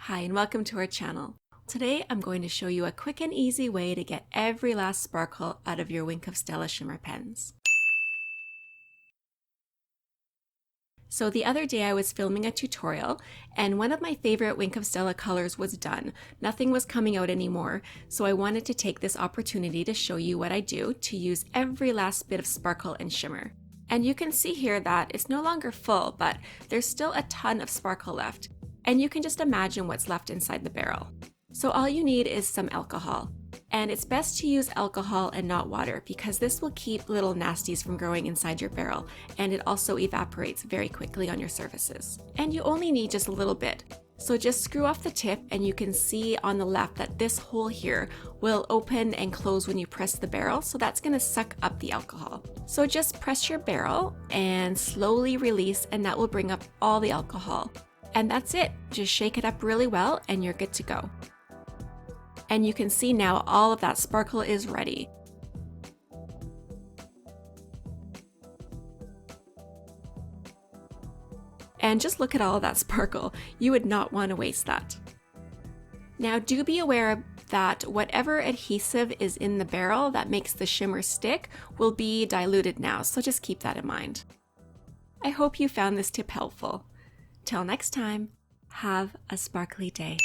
Hi and welcome to our channel. Today I'm going to show you a quick and easy way to get every last sparkle out of your Wink of Stella shimmer pens. So the other day I was filming a tutorial and one of my favorite Wink of Stella colors was done. Nothing was coming out anymore, so I wanted to take this opportunity to show you what I do to use every last bit of sparkle and shimmer. And you can see here that it's no longer full, but there's still a ton of sparkle left. And you can just imagine what's left inside the barrel. So all you need is some alcohol. And it's best to use alcohol and not water because this will keep little nasties from growing inside your barrel, and it also evaporates very quickly on your surfaces. And you only need just a little bit. So just screw off the tip and you can see on the left that this hole here will open and close when you press the barrel, so that's going to suck up the alcohol. So just press your barrel and slowly release, and that will bring up all the alcohol. And that's it. Just shake it up really well and you're good to go. And you can see now all of that sparkle is ready. And just look at all of that sparkle. You would not want to waste that. Now do be aware that whatever adhesive is in the barrel that makes the shimmer stick will be diluted now, so just keep that in mind. I hope you found this tip helpful. Till next time, have a sparkly day.